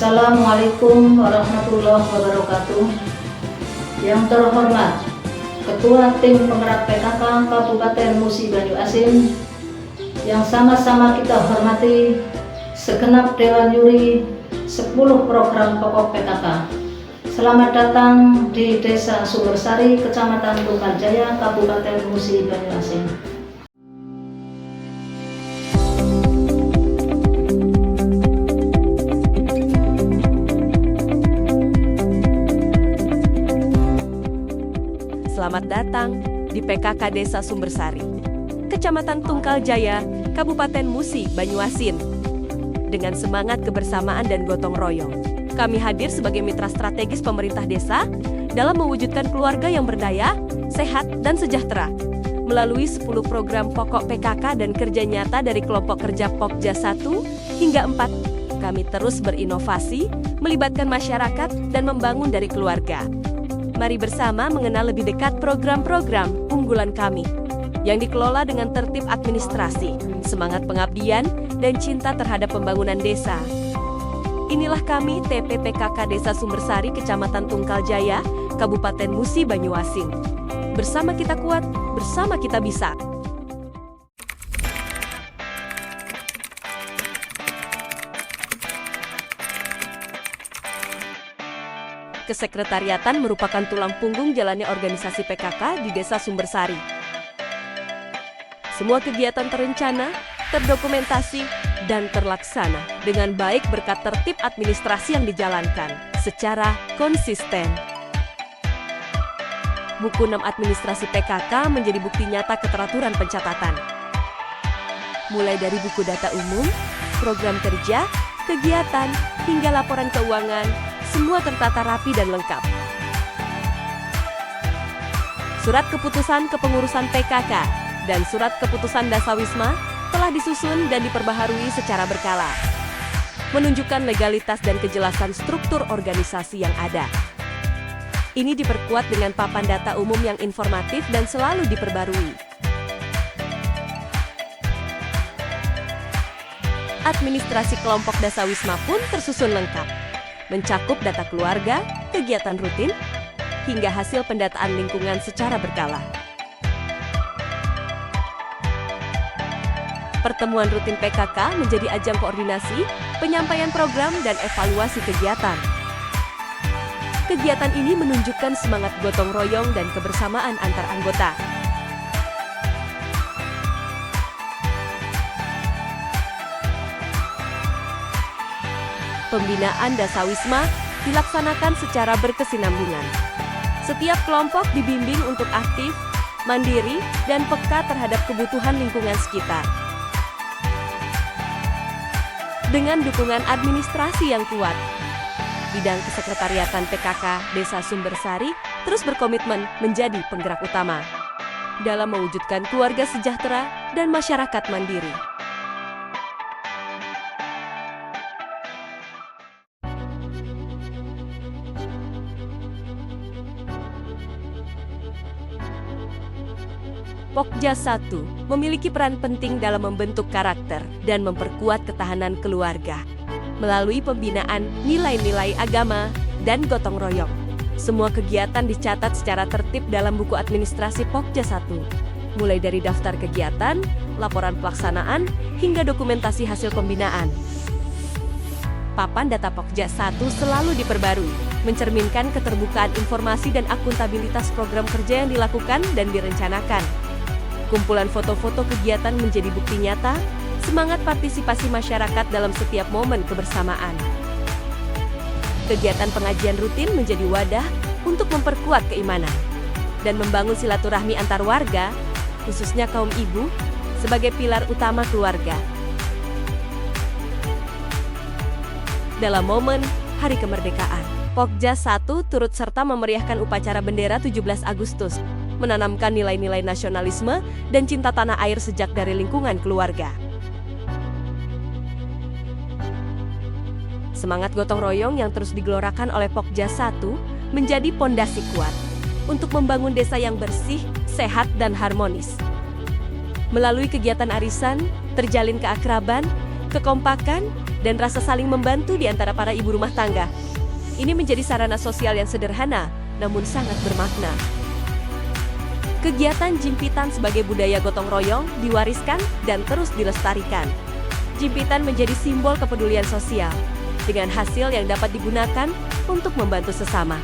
Assalamualaikum warahmatullahi wabarakatuh. Yang terhormat Ketua Tim Penggerak PKK Kabupaten Musi Banyuasin, yang sama-sama kita hormati segenap Dewan Juri 10 program pokok PKK. Selamat datang di Desa Sumbersari, Kecamatan Tunggal Jaya, Kabupaten Musi Banyuasin. Selamat datang di PKK Desa Sumbersari, Kecamatan Tunggal Jaya, Kabupaten Musi Banyuasin. Dengan semangat kebersamaan dan gotong royong, kami hadir sebagai mitra strategis pemerintah desa dalam mewujudkan keluarga yang berdaya, sehat, dan sejahtera. Melalui 10 program pokok PKK dan kerja nyata dari kelompok kerja Pokja 1 hingga 4, kami terus berinovasi, melibatkan masyarakat, dan membangun dari keluarga. Mari bersama mengenal lebih dekat program-program unggulan kami yang dikelola dengan tertib administrasi, semangat pengabdian, dan cinta terhadap pembangunan desa. Inilah kami TPPKK Desa Sumbersari, Kecamatan Tunggal Jaya, Kabupaten Musi Banyuasin. Bersama kita kuat, bersama kita bisa. Kesekretariatan merupakan tulang punggung jalannya organisasi PKK di Desa Sumbersari. Semua kegiatan terencana, terdokumentasi, dan terlaksana dengan baik berkat tertib administrasi yang dijalankan secara konsisten. Buku 6 administrasi PKK menjadi bukti nyata keteraturan pencatatan. Mulai dari buku data umum, program kerja, kegiatan, hingga laporan keuangan, semua tertata rapi dan lengkap. Surat keputusan kepengurusan PKK dan surat keputusan Dasawisma telah disusun dan diperbaharui secara berkala, menunjukkan legalitas dan kejelasan struktur organisasi yang ada. Ini diperkuat dengan papan data umum yang informatif dan selalu diperbarui. Administrasi kelompok Dasawisma pun tersusun lengkap, mencakup data keluarga, kegiatan rutin, hingga hasil pendataan lingkungan secara berkala. Pertemuan rutin PKK menjadi ajang koordinasi, penyampaian program, dan evaluasi kegiatan. Kegiatan ini menunjukkan semangat gotong royong dan kebersamaan antar anggota. Pembinaan Dasawisma dilaksanakan secara berkesinambungan. Setiap kelompok dibimbing untuk aktif, mandiri, dan peka terhadap kebutuhan lingkungan sekitar. Dengan dukungan administrasi yang kuat, bidang kesekretariatan PKK Desa Sumbersari terus berkomitmen menjadi penggerak utama dalam mewujudkan keluarga sejahtera dan masyarakat mandiri. Pokja 1 memiliki peran penting dalam membentuk karakter dan memperkuat ketahanan keluarga melalui pembinaan nilai-nilai agama dan gotong royong. Semua kegiatan dicatat secara tertib dalam buku administrasi Pokja 1, mulai dari daftar kegiatan, laporan pelaksanaan, hingga dokumentasi hasil pembinaan. Papan data Pokja 1 selalu diperbarui, mencerminkan keterbukaan informasi dan akuntabilitas program kerja yang dilakukan dan direncanakan. Kumpulan foto-foto kegiatan menjadi bukti nyata, semangat partisipasi masyarakat dalam setiap momen kebersamaan. Kegiatan pengajian rutin menjadi wadah untuk memperkuat keimanan dan membangun silaturahmi antar warga, khususnya kaum ibu, sebagai pilar utama keluarga. Dalam momen Hari Kemerdekaan, Pokja 1 turut serta memeriahkan upacara bendera 17 Agustus, menanamkan nilai-nilai nasionalisme dan cinta tanah air sejak dari lingkungan keluarga. Semangat gotong royong yang terus digelorakan oleh Pokja 1 menjadi pondasi kuat untuk membangun desa yang bersih, sehat, dan harmonis. Melalui kegiatan arisan, terjalin keakraban, kekompakan, dan rasa saling membantu di antara para ibu rumah tangga. Ini menjadi sarana sosial yang sederhana, namun sangat bermakna. Kegiatan jimpitan sebagai budaya gotong royong diwariskan dan terus dilestarikan. Jimpitan menjadi simbol kepedulian sosial, dengan hasil yang dapat digunakan untuk membantu sesama.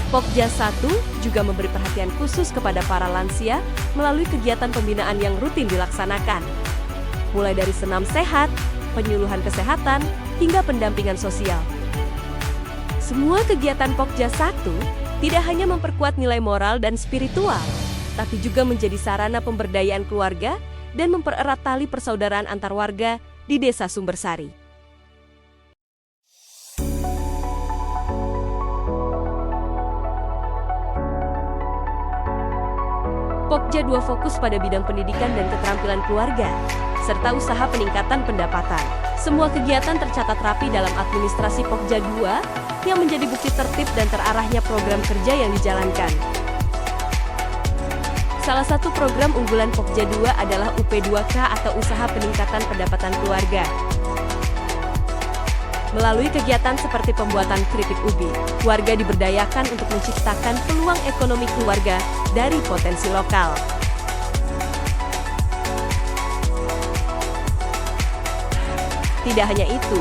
Pokja 1 juga memberi perhatian khusus kepada para lansia melalui kegiatan pembinaan yang rutin dilaksanakan. Mulai dari senam sehat, penyuluhan kesehatan, hingga pendampingan sosial. Semua kegiatan Pokja 1 tidak hanya memperkuat nilai moral dan spiritual, tapi juga menjadi sarana pemberdayaan keluarga dan mempererat tali persaudaraan antar warga di Desa Sumbersari. Pokja 2 fokus pada bidang pendidikan dan keterampilan keluarga, serta usaha peningkatan pendapatan. Semua kegiatan tercatat rapi dalam administrasi Pokja 2 yang menjadi bukti tertib dan terarahnya program kerja yang dijalankan. Salah satu program unggulan Pokja 2 adalah UP2K atau Usaha Peningkatan Pendapatan Keluarga. Melalui kegiatan seperti pembuatan keripik ubi, warga diberdayakan untuk menciptakan peluang ekonomi keluarga dari potensi lokal. Tidak hanya itu,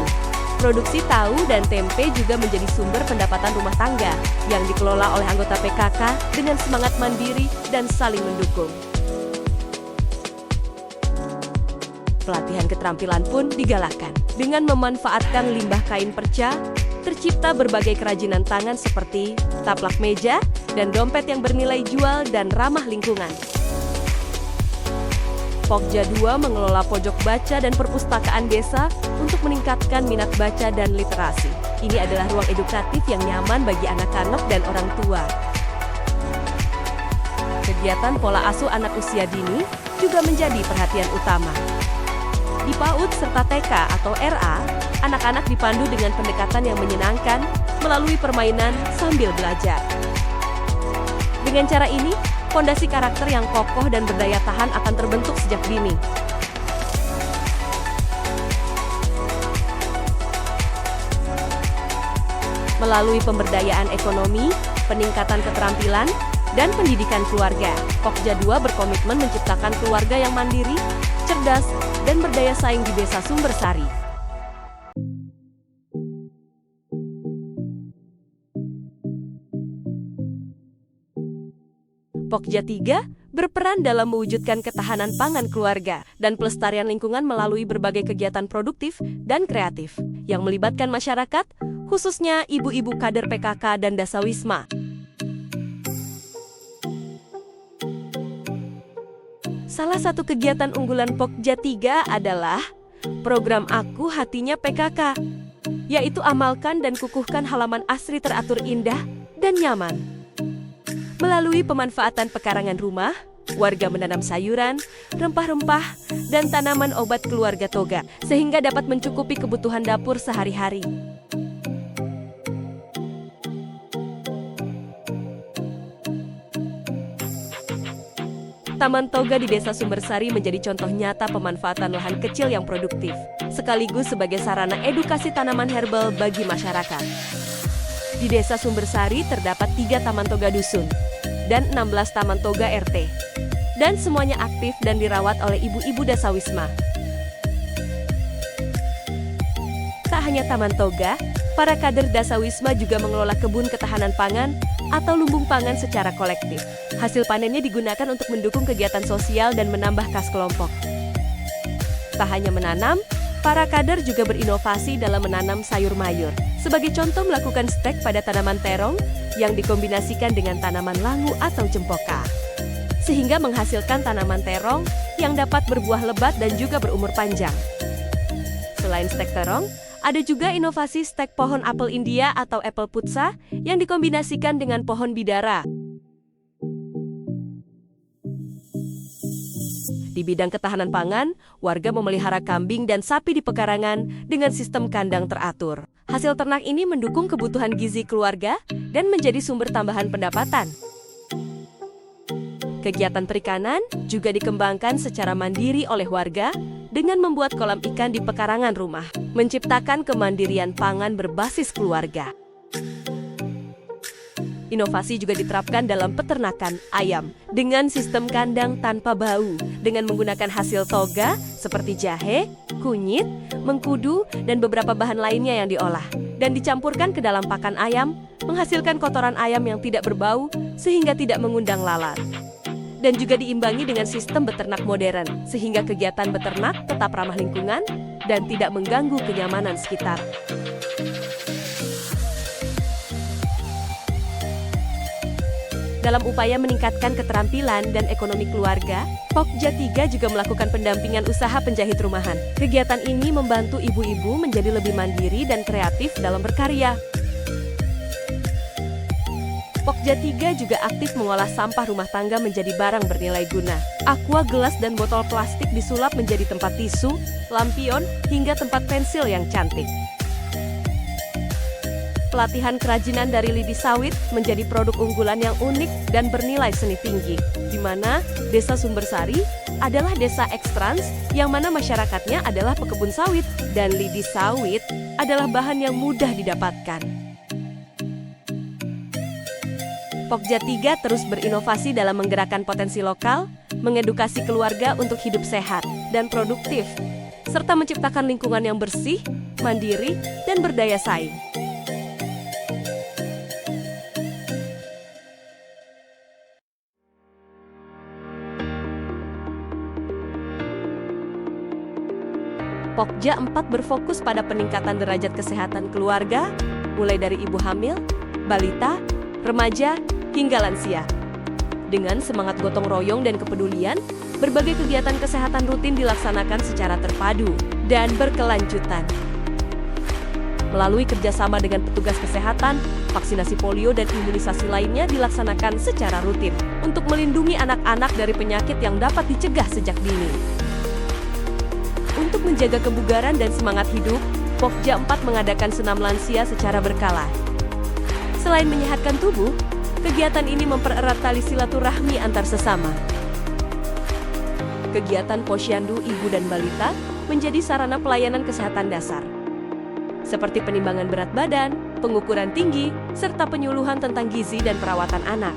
produksi tahu dan tempe juga menjadi sumber pendapatan rumah tangga yang dikelola oleh anggota PKK dengan semangat mandiri dan saling mendukung. Pelatihan keterampilan pun digalakkan. Dengan memanfaatkan limbah kain perca, tercipta berbagai kerajinan tangan seperti taplak meja dan dompet yang bernilai jual dan ramah lingkungan. Pokja 2 mengelola pojok baca dan perpustakaan desa untuk meningkatkan minat baca dan literasi. Ini adalah ruang edukatif yang nyaman bagi anak-anak dan orang tua. Kegiatan pola asuh anak usia dini juga menjadi perhatian utama. Di PAUD serta TK atau RA, anak-anak dipandu dengan pendekatan yang menyenangkan melalui permainan sambil belajar. Dengan cara ini, fondasi karakter yang kokoh dan berdaya tahan akan terbentuk sejak dini. Melalui pemberdayaan ekonomi, peningkatan keterampilan, dan pendidikan keluarga, Pokja 2 berkomitmen menciptakan keluarga yang mandiri, cerdas, dan berdaya saing di Desa Sumbersari. Pokja 3 berperan dalam mewujudkan ketahanan pangan keluarga dan pelestarian lingkungan melalui berbagai kegiatan produktif dan kreatif yang melibatkan masyarakat, khususnya ibu-ibu kader PKK dan Dasawisma. Salah satu kegiatan unggulan Pokja 3 adalah program Aku Hatinya PKK, yaitu amalkan dan kukuhkan halaman asri teratur indah dan nyaman. Melalui pemanfaatan pekarangan rumah, warga menanam sayuran, rempah-rempah, dan tanaman obat keluarga toga, sehingga dapat mencukupi kebutuhan dapur sehari-hari. Taman Toga di Desa Sumbersari menjadi contoh nyata pemanfaatan lahan kecil yang produktif, sekaligus sebagai sarana edukasi tanaman herbal bagi masyarakat. Di Desa Sumbersari terdapat 3 Taman Toga Dusun dan 16 Taman Toga RT, dan semuanya aktif dan dirawat oleh ibu-ibu Dasawisma. Tak hanya Taman Toga, para kader Dasawisma juga mengelola kebun ketahanan pangan atau lumbung pangan secara kolektif. Hasil panennya digunakan untuk mendukung kegiatan sosial dan menambah kas kelompok. Tak hanya menanam, para kader juga berinovasi dalam menanam sayur mayur. Sebagai contoh melakukan stek pada tanaman terong yang dikombinasikan dengan tanaman langu atau cempoka. Sehingga menghasilkan tanaman terong yang dapat berbuah lebat dan juga berumur panjang. Selain stek terong, ada juga inovasi stek pohon apel India atau apple putsa yang dikombinasikan dengan pohon bidara. Di bidang ketahanan pangan, warga memelihara kambing dan sapi di pekarangan dengan sistem kandang teratur. Hasil ternak ini mendukung kebutuhan gizi keluarga dan menjadi sumber tambahan pendapatan. Kegiatan perikanan juga dikembangkan secara mandiri oleh warga dengan membuat kolam ikan di pekarangan rumah, menciptakan kemandirian pangan berbasis keluarga. Inovasi juga diterapkan dalam peternakan ayam dengan sistem kandang tanpa bau dengan menggunakan hasil toga seperti jahe, kunyit, mengkudu, dan beberapa bahan lainnya yang diolah dan dicampurkan ke dalam pakan ayam, menghasilkan kotoran ayam yang tidak berbau sehingga tidak mengundang lalat. Dan juga diimbangi dengan sistem beternak modern sehingga kegiatan beternak tetap ramah lingkungan dan tidak mengganggu kenyamanan sekitar. Dalam upaya meningkatkan keterampilan dan ekonomi keluarga, Pokja 3 juga melakukan pendampingan usaha penjahit rumahan. Kegiatan ini membantu ibu-ibu menjadi lebih mandiri dan kreatif dalam berkarya. Pokja 3 juga aktif mengolah sampah rumah tangga menjadi barang bernilai guna. Aqua, gelas, dan botol plastik disulap menjadi tempat tisu, lampion, hingga tempat pensil yang cantik. Pelatihan kerajinan dari lidi sawit menjadi produk unggulan yang unik dan bernilai seni tinggi, di mana Desa Sumbersari adalah desa ekstrans yang mana masyarakatnya adalah pekebun sawit, dan lidi sawit adalah bahan yang mudah didapatkan. Pokja 3 terus berinovasi dalam menggerakkan potensi lokal, mengedukasi keluarga untuk hidup sehat dan produktif, serta menciptakan lingkungan yang bersih, mandiri, dan berdaya saing. Pokja 4 berfokus pada peningkatan derajat kesehatan keluarga, mulai dari ibu hamil, balita, remaja, hingga lansia. Dengan semangat gotong royong dan kepedulian, berbagai kegiatan kesehatan rutin dilaksanakan secara terpadu dan berkelanjutan. Melalui kerjasama dengan petugas kesehatan, vaksinasi polio dan imunisasi lainnya dilaksanakan secara rutin untuk melindungi anak-anak dari penyakit yang dapat dicegah sejak dini. Untuk menjaga kebugaran dan semangat hidup, Pokja 4 mengadakan senam lansia secara berkala. Selain menyehatkan tubuh, kegiatan ini mempererat tali silaturahmi antar sesama. Kegiatan posyandu ibu dan balita menjadi sarana pelayanan kesehatan dasar, seperti penimbangan berat badan, pengukuran tinggi, serta penyuluhan tentang gizi dan perawatan anak.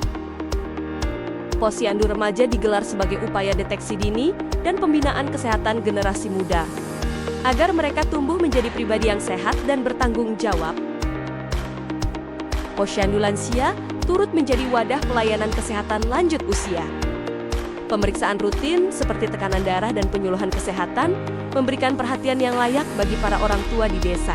Posyandu remaja digelar sebagai upaya deteksi dini dan pembinaan kesehatan generasi muda, agar mereka tumbuh menjadi pribadi yang sehat dan bertanggung jawab. Posyandu lansia turut menjadi wadah pelayanan kesehatan lanjut usia. Pemeriksaan rutin seperti tekanan darah dan penyuluhan kesehatan memberikan perhatian yang layak bagi para orang tua di desa.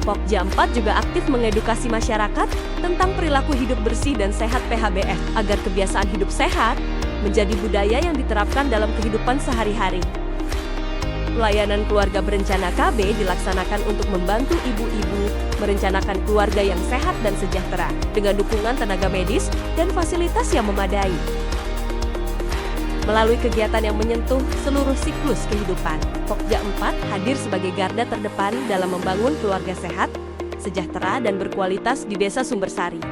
Pokja 4 juga aktif mengedukasi masyarakat tentang perilaku hidup bersih dan sehat PHBS agar kebiasaan hidup sehat menjadi budaya yang diterapkan dalam kehidupan sehari-hari. Pelayanan keluarga berencana KB dilaksanakan untuk membantu ibu-ibu merencanakan keluarga yang sehat dan sejahtera dengan dukungan tenaga medis dan fasilitas yang memadai. Melalui kegiatan yang menyentuh seluruh siklus kehidupan, Pokja 4 hadir sebagai garda terdepan dalam membangun keluarga sehat, sejahtera, dan berkualitas di Desa Sumbersari.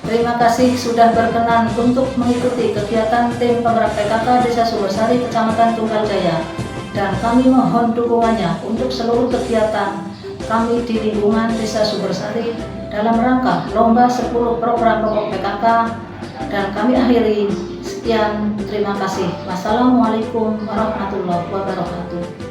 Terima kasih sudah berkenan untuk mengikuti kegiatan tim penggerak PKK Desa Sumbersari Kecamatan Tunggal Jaya, dan kami mohon dukungannya untuk seluruh kegiatan kami di lingkungan Desa Sumbersari dalam rangka lomba 10 program pokok PKK, dan kami akhiri. Sekian, terima kasih. Wassalamualaikum warahmatullahi wabarakatuh.